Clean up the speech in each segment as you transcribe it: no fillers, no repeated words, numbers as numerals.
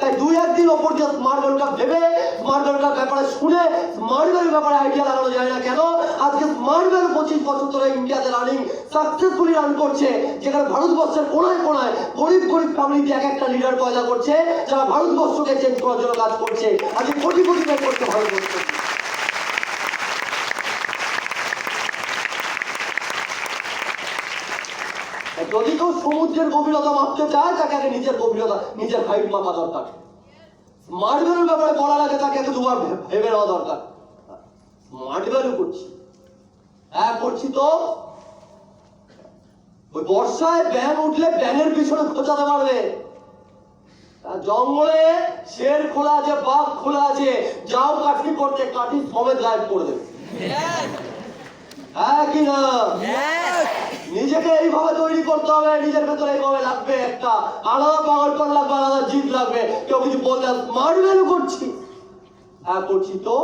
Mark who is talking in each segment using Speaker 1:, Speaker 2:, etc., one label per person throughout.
Speaker 1: তাই দুই একদিন ওপর দিয়ে স্মার্ট ভ্যালু কাপ ভেবে স্মার্ট ভ্যালু কাপ ব্যাপারে শুনে স্মার্ট ভ্যালু ব্যাপারে আইডিয়া লাগানো যায় না কেন? আজকে স্মার্ট ভ্যালু 25 বছর ধরে ইন্ডিয়াতে রানিং সাকসেসফুলি রান করছে, যেখানে ভারতবর্ষের কোনায় কোনায় গরিব গরিব ফ্যামিলিতে এক একটা লিডার পয়দা করছে, যারা ভারতবর্ষকে চেঞ্জ করার জন্য কাজ করছে। আজকে কোটি কোটি কাজ করছে ভারতবর্ষ। যদি কেউ সমুদ্রের গভীরতা মাপতে চায়, তাকে আগে নিজের গভীরতা, নিজের হাইট মাপা দরকার। স্মার্ট ভ্যালুর ব্যাপারে বলার আগে তাকে আগে দুবার ভেবে নেওয়া দরকার। স্মার্ট ভ্যালু করছি, হ্যাঁ করছি তো। ওই বর্ষায় ব্যাঙ উঠলে ব্যাঙের পিছনে খোঁচাতে পারবে। জঙ্গলে শের খোলা আছে, বাঘ খোলা আছে, যাও কাঠি করতে কাঠি সমেত গায়েব করে দেবে। হ্যাঁ কি না? নিজেকে এইভাবে তৈরি করতে হবে, নিজের ভেতরে এইভাবে লাগবে একটা আলাদা পাগলপন লাগবে, আলাদা জিদ লাগবে। কেউ কিছু বললে স্মার্ট ভ্যালু করছি, হ্যাঁ করছি তো।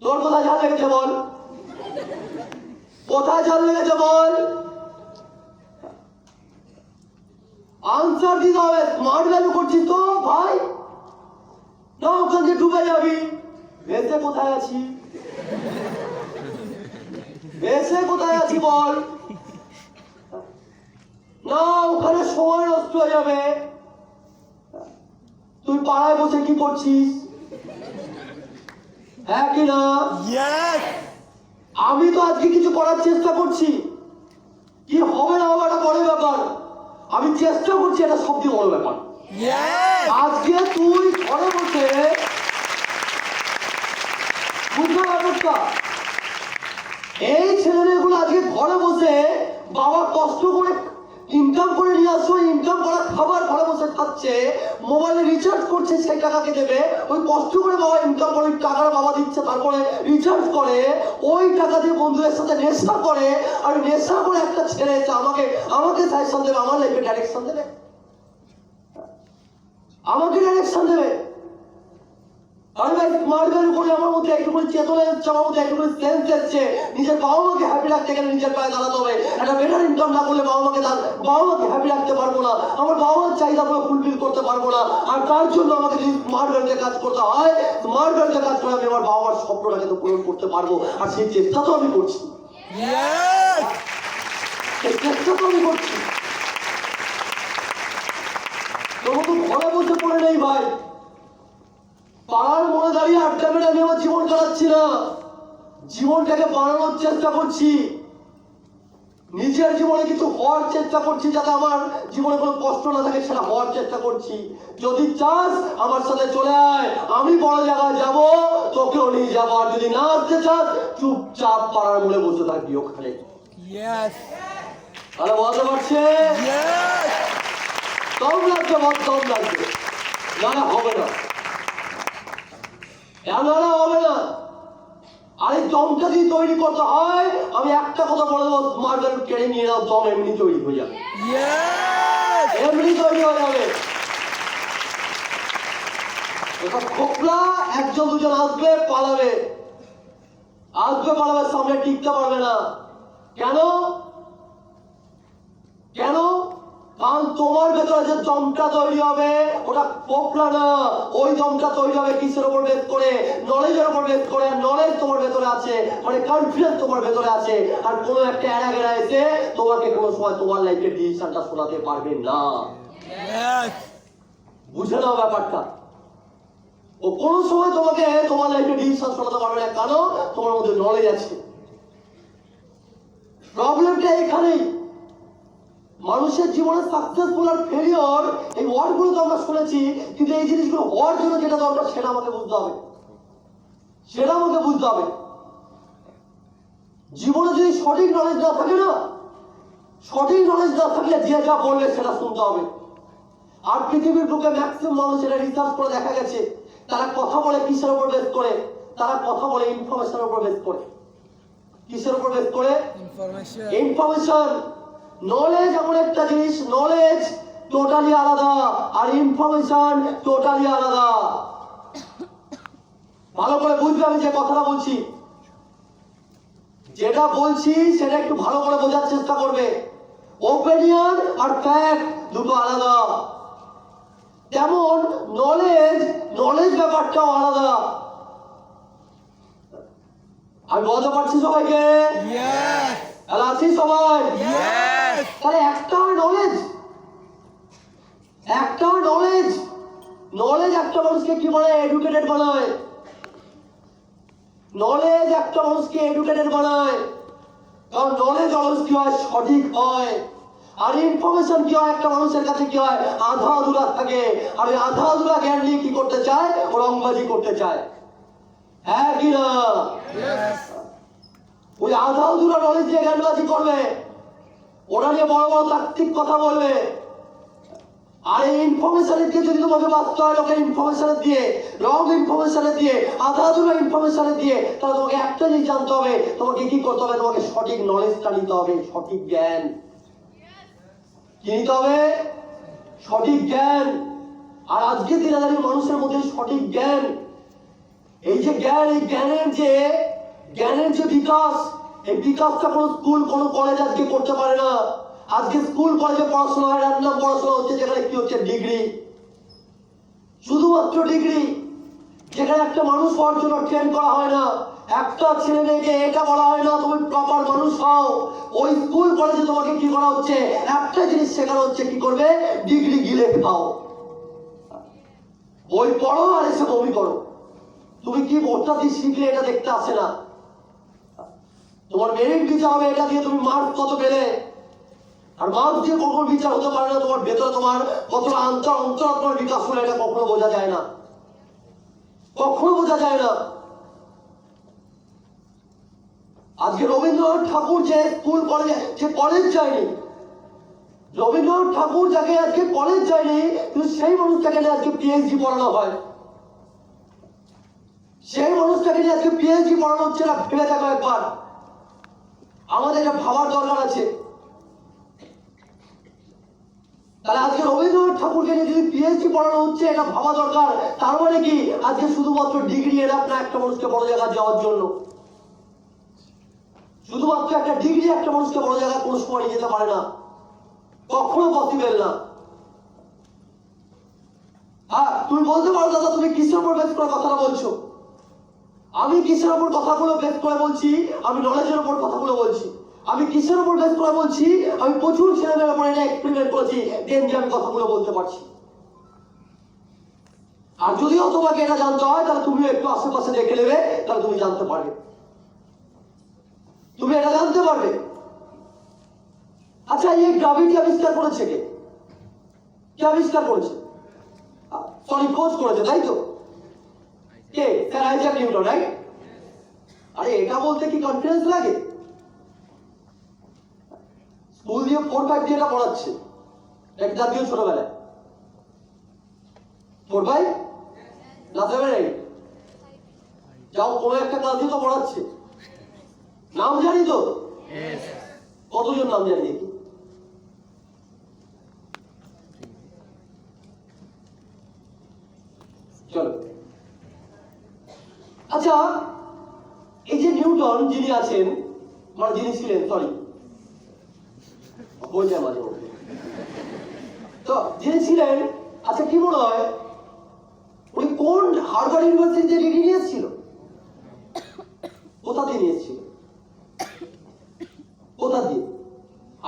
Speaker 1: তোর কোথায় ঝাল লেগেছে বল, কোথায় ঝাল লেগেছে বল, আনসার দিতে হবে। স্মার্ট ভ্যালু করছিস তো ভাই, না ওখান থেকে ডুবে যাবি। ভেসে কোথায় আছি, ভেসে কোথায় আছি বল, না ওখানে সময় নষ্ট হয়ে যাবে। তুই পাড়ায় বসে কি করছিস, হ্যাঁ কি না? আমি তো আজকে কিছু করার চেষ্টা করছি, কি হবে না হবে এটা বড় ব্যাপার। আমি চেষ্টা করছি, এটা সবচেয়ে বড় ব্যাপার। আজকে তুই ঘরে বসে বুঝতে ব্যাপারটা, এই ছেলেমেয়েগুলো আজকে ঘরে বসে বাবা কষ্ট করে ইনকাম করে নিয়ে আসো, ইনকাম করা খাবার ঘরে বসে খাচ্ছে, মোবাইলে রিচার্জ করছে, সেই টাকাকে দেবে। ওই কষ্ট করে বাবা ইনকাম করে টাকাটা বাবা দিচ্ছে, তারপরে রিচার্জ করে, ওই টাকা দিয়ে বন্ধুদের সাথে নেশা করে। আর নেশা করে একটা ছেলে এসে আমাকে সাজেশন দেবে, আমার লাইফে ডাইরেকশন দেবে, আমাকে ডাইরেকশন দেবে। আরে ভাই স্মার্ট ভ্যালু করে আমার মধ্যে একটুখানি চেতনা এসছে, আমার মধ্যে একটুখানি সেন্স এসছে। নিজের বাবা মাকে হ্যাপি রাখতে গেলে নিজের পায়ে দাঁড়াতে হবে। একটা বেটার ইনকাম না করলে বাবা মাকে হ্যাপি রাখতে পারবো না, আমার বাবা মার চাহিদাগুলো ফুলফিল করতে পারবো না। আর তার জন্য আমাকে যদি স্মার্ট ভ্যালুতে কাজ করতে হয়, স্মার্ট ভ্যালুতে কাজ করে আমি আমার বাবা মার স্বপ্নটাকে তো পূরণ করতে পারবো। আর সেই চেষ্টা তো আমি করছি, সেই চেষ্টা তো আমি করছি। তবু তো ঘরে বসে পড়ে নেই ভাই, পাড়ার মনে দাঁড়িয়ে আড্ডা মেরে আমি আমার জীবন কাটাচ্ছি না, জীবনটাকে বানানোর চেষ্টা করছি। নিজের জীবনে কিছু হওয়ার চেষ্টা করছি, যাতে আমার জীবনে কোনো কষ্ট না থাকে, সেটা হওয়ার চেষ্টা করছি। যদি চাস আমার সাথে চলে আয়, আমি বড় জায়গায় যাবো, তোকেও নিয়ে যাবো। আর যদি না আসতে চাস, চুপচাপ পাড়ার মনে বসে থাকবি ওখানে। তাহলে বলতে পারছে দম লাগবে, দম লাগবে, না হবে না, হবে না। আর এই দমটা যদি তৈরি করতে হয়, আমি একটা কথা বলে দেবো, স্মার্ট ভ্যালু কেড়ে নিয়ে নাও, দম এমনি তৈরি হয়ে যাবে, এমনি তৈরি হয়ে যাবে। খোকলা একজন দুজন আসবে পালাবে, সামনে টিকতে পারবে না। কেন? কারণ তোমার ভেতরে যে দমটা তৈরি হবে, ওটা পোপলা না। ওই দমটা তৈরি হবে কিসের উপর বেস করে? নলেজের উপর বেস করে। নলেজ তোমার ভেতরে আছে, মানে কনফিডেন্স তোমার ভেতরে আছে। আর কোনো একটা এড়াগেড়া এসে তোমাকে কোনো সময় তোমার লাইফের ডিসিশনটা শোনাতে পারবে না। বুঝে নাও ব্যাপারটা। ও কোনো সময় তোমাকে তোমার লাইফের ডিসিশন শোনাতে পারবে না, কারণ তোমার মধ্যে নলেজ আছে। প্রবলেমটা এখানেই। মানুষের জীবনে সাকসেসফুল আর ফেলিওর, এই ওয়ার্ডগুলো তো আমরা শুনেছি, কিন্তু এই জিনিসগুলো হওয়ার জন্য যেটা দরকার সেটা আমাকে বুঝতে হবে, জীবনে যদি সঠিক নলেজ না থাকে না, সঠিক নলেজ না থাকলে যে যা বললে সেটা শুনতে হবে। আর পৃথিবীর বুকে ম্যাক্সিমাম মানুষ, এটা রিসার্চ করে দেখা গেছে, তারা কথা বলে কিসের উপর বেস করে? তারা কথা বলে ইনফরমেশনের উপর বেস করে। কিসের উপর বেস করে? ইনফরমেশন। নলেজ এমন একটা জিনিস, নলেজ টোটালি আলাদা আর ইনফরমেশন টোটালি আলাদা। ভালো করে বুঝবে আমি যে কথাটা বলছি, যেটা বলছি সেটা একটু ভালো করে বোঝার চেষ্টা করবে। ওপিনিয়ন আর ফ্যাক্ট দুটো আলাদা। ব্যাপারটাও আলাদা। আমি বলতে পারছি সবাইকে? তাহলে আছি সবাই? তাহলে একটা নলেজ, নলেজ একটা মানুষকে কি বলে? এডুকেটেড বানায়। নলেজ একটা মানুষকে এডুকেটেড বানায়, কারণ নলেজ অলওয়েজ কি হয়? সঠিক হয়। আর ইনফরমেশন কি হয়? একটা মানুষের কাছে কি হয়? আধা আধুরা থাকে। আর ওই আধা আধুরা জ্ঞান নিয়ে কি করতে চায়? ও রংবাজি করতে চায়। হ্যাঁ কি না? ওই আধা আধুরা নলেজ দিয়ে জ্ঞানবাজি করবে, ওরা নিয়ে বড় বড় তাত্ত্বিক কথা বলবে। আর এই ইনফরমেশনের দিয়ে যদি তোমাকে বাঁচতে হয়, লোকের ইনফরমেশনের দিয়ে, রং ইনফরমেশনের দিয়ে, আধা আধুরা ইনফরমেশনের দিয়ে, তাহলে তোমাকে একটা জিনিস জানতে হবে, তোমাকে কি করতে হবে? তোমাকে সঠিক নলেজটা নিতে হবে, সঠিক জ্ঞান। কি নিতে হবে? সঠিক জ্ঞান। আর আজকে দিনে দাঁড়িয়ে মানুষের মধ্যে সঠিক জ্ঞান, এই যে জ্ঞান, এই জ্ঞানের যে বিকাশ, এই বিকাশটা কোনো স্কুল, কোনো কলেজ আজকে করতে পারে না। আজকে স্কুল কলেজে পড়াশোনা হয়, রান্না পড়াশোনা হচ্ছে, যেখানে কি হচ্ছে? ডিগ্রি, শুধুমাত্র ডিগ্রি। যেখানে একটা মানুষ হওয়ার জন্য ট্রেন করা হয় না, একটা ছেলে মেয়েকে এটা বলা হয় না তুমি প্রপার মানুষ হও। ওই স্কুল কলেজে তোমাকে কি করা হচ্ছে? একটা জিনিস শেখানো হচ্ছে, কি করবে? ডিগ্রি গিলে খাও, বই পড়ো আর এসে বমি করো। তুমি কি ভোটটা দিয়ে শিখলে এটা দেখতে আসে না। তোমার মেরিট বিচার হবে এটা দিয়ে, তুমি মার্ক কত পেলে। আর মার্ক দিয়ে কখনো বিচার হতে পারে না তোমার ভেতরে তোমার কতটা অন্তরাত্মার বিকাশ হলো, এটা কখনো বোঝা যায় না, কখনো বোঝা যায় না। আজকে রবীন্দ্রনাথ ঠাকুর যে স্কুল কলেজে, যে কলেজ যায়নি, রবীন্দ্রনাথ ঠাকুর যাকে আজকে কলেজ যায়নি, কিন্তু সেই মানুষটাকে নিয়ে আজকে পিএইচডি পড়ানো হয়, সেই মানুষটাকে নিয়ে আজকে পিএইচডি পড়ানো হচ্ছে না। ভেবে দেখো একবার, আমাদের এটা ভাবার দরকার আছে। তাহলে আজকে রবীন্দ্রনাথ ঠাকুরকে নিয়ে যদি পিএইচডি পড়ানো হচ্ছে, এটা ভাবা দরকার। তার মানে কি আজকে শুধুমাত্র ডিগ্রি এনাফ না একটা মানুষকে বড় জায়গায় যাওয়ার জন্য? শুধুমাত্র একটা ডিগ্রি একটা মানুষকে বড় জায়গায় কোনো সময় নিয়ে যেতে পারে না, কখনো পসিবল না। হ্যাঁ, তুমি বলতে পারো দাদা তুমি কিসের উপর বেস করে কথাটা বলছো? আমি কিসের উপর কথাগুলো বেস করে বলছি? আমি নলেজের উপর কথাগুলো বলছি। আমি কিসের উপর বেস করে বলছি? আমি প্রচুর ছেলেমেয়ের উপর এটা এক্সপেরিমেন্ট করেছি, দেন যে আমি কথাগুলো বলতে পারছি। আর যদিও তোমাকে এটা জানতে হয়, তাহলে তুমি একটু আশেপাশে দেখে নেবে, তাহলে তুমি জানতে পারবে, তুমি এটা জানতে পারবে। আচ্ছা, এই গ্রাভিটি আবিষ্কার করেছে কে? কে আবিষ্কার করেছে? সরি, খোঁজ করেছে, তাই তো? কে? Sir Isaac Newton, right? আরে এটা বলতে কি কনফিডেন্স লাগে? স্কুল দিয়ে 4-5 দিয়ে এটা পড়াচ্ছে, একটা জাতীয় ছোটবেলায় 4-5 না 7-8 যাও, কোনো একটা ক্লাস দিয়ে তো পড়াচ্ছে। নাম জানি তো? কতজন নাম জানি? চলো। আচ্ছা, এই যে নিউটন যিনি আছেন, মানে যিনি ছিলেন, সরি বলছে মাঝে মধ্যে, তো যিনি ছিলেন, আচ্ছা কি মনে হয় উনি কোন হার্ভার্ড ইউনিভার্সিটিতে ডিগ্রি নিয়েছিল? কোথা দিয়ে নিয়েছিল? কোথা দিয়ে?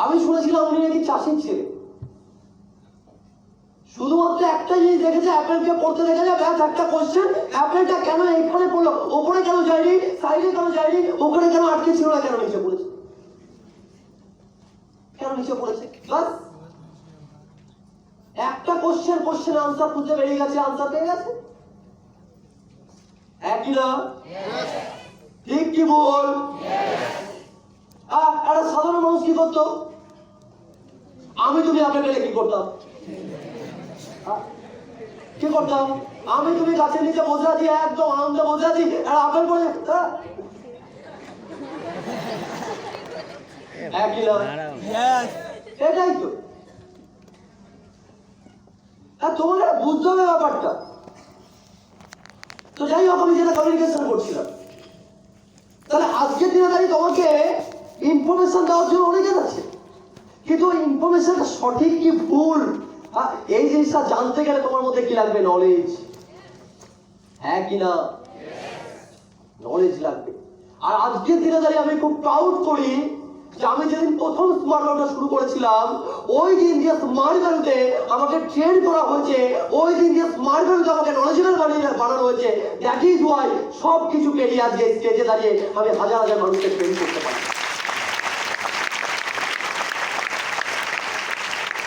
Speaker 1: আমি শুনেছিলাম উনি নাকি চাষির ছেলে। শুধুমাত্র একটা জিনিস দেখেছে, অ্যাপেলকে পড়তে দেখেছে, ব্যাস একটা কোশ্চেন, অ্যাপেলটা কেন এইখানে পড়লো, ওপরে কেন যায়নি, সাইডে কেন যায়নি, ওখানে কেন আটকে ছিল না, কেন নিচে পড়েছে, কেন নিচে পড়েছে, বাস একটা কোশ্চেন আনসার খুঁজে বেরিয়ে গেছে, আনসার পেয়ে গেছে। একই না? ঠিক কি বল? একটা সাধারণ মানুষ কি করতো? আমি তুমি আপেল পেলে কি করতাম? কি করতাম? আমি তুমি গাছের নিচে বসে আছি, একদম আনন্দে বসে আছি, আর আপেল পড়ে একই না? এটাই তো। তোমাকে বুঝতে হবে ব্যাপারটা। তো যাই হোক, আমি যেটা কমিউনিকেশন করছিলাম, তাহলে আজকের দিনে দাঁড়িয়ে তোমাকে ইনফরমেশন দেওয়ার জন্য অনেকে আছে, কিন্তু ইনফরমেশনটা সঠিক কি ভুল, এই জিনিসটা জানতে গেলে তোমার মধ্যে কি লাগবে? নলেজ। হ্যাঁ কি না? নলেজ লাগবে। আর আজকের দিনে দাঁড়িয়ে আমি খুব প্রাউড করি যে আমি যেদিন প্রথম স্মার্ট ভ্যালুটা শুরু করেছিলাম, ওই দিন যে স্মার্ট ভ্যালুতে আমাকে ট্রেন করা হয়েছে, ওই দিন যে স্মার্ট ভ্যালুতে আমাকে নলেজেবল বানানো হয়েছে, দ্যাট ইজ ওয়াই সব কিছু পেরিয়ে আজকে স্টেজে দাঁড়িয়ে আমি হাজার হাজার মানুষকে ট্রেন করতে পারি।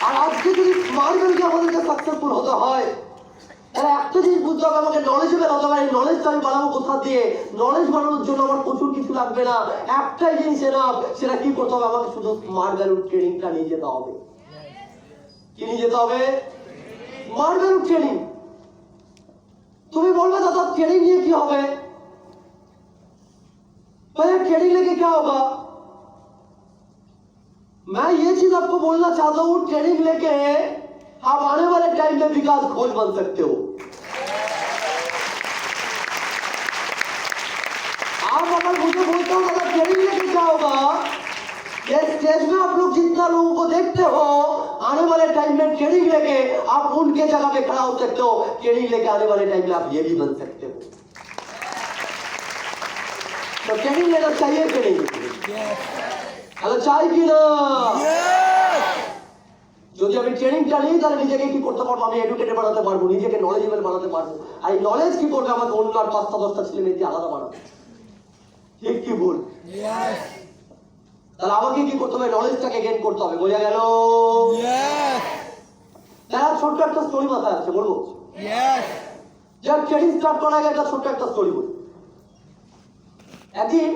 Speaker 1: আর আজকে যদি স্মার্ট ভ্যালুতে আমাদেরকে সাকসেসফুল হতে হয়, তাহলে একটা জিনিস বুঝতে হবে, আমাকে নলেজেবল হতে হবে। নলেজটা আমি বাড়াবো কোথা দিয়ে? নলেজ বাড়ানোর জন্য আমার প্রচুর কিছু লাগবে না, একটাই জিনিস এনাফ। সেটা কি করতে হবে? আমাকে শুধু স্মার্ট ভ্যালু ট্রেনিংটা নিয়ে যেতে হবে। কি নিয়ে যেতে হবে? Smart value training. তুমি বলবে দাদা ট্রেনিং নিয়ে কি হবে? ट्रेनिंग लेके क्या होगा? मैं ये चीज आपको बोलना चाहता हूं, ट्रेनिंग लेके आप आने वाले टाइम में विकास खोज बन सकते हो। आप अगर मुझे बोलते हो दादा ट्रेनिंग लेके क्या होगा, ये स्टेज में आप लोग जितना लोगों को देखते हो, आने वाले टाइम में ट्रेनिंग लेके आप उनके जगह पे खड़ा हो सकते हो। ट्रेनिंग लेके आने वाले टाइम में आप ये भी बन सकते हो। तो ट्रेनिंग लेना चाहिए कि नहीं? তাহলে চাই কি না? যদি আমি ট্রেনিংটা নিই তাহলে নিজেকে কি করতে পারবো? আমি এডুকেটেড বানাতে পারবো, নিজেকে নলেজেবল বানাতে পারবো। আর এই নলেজ কি করবে? আমাকে অন্য আর 5-10টা ছেলে মেয়েকে আলাদা বানাবে। ঠিক কি ভুল? তাহলে আমাকে কি করতে হবে? নলেজটাকে গেইন করতে হবে। বোঝা গেল? তারা ছোট্ট একটা স্টোরি মাথায় আছে, বলবো? যা ট্রেনিং স্টার্ট করার আগে একটা ছোট্ট একটা স্টোরি বলি। একদিন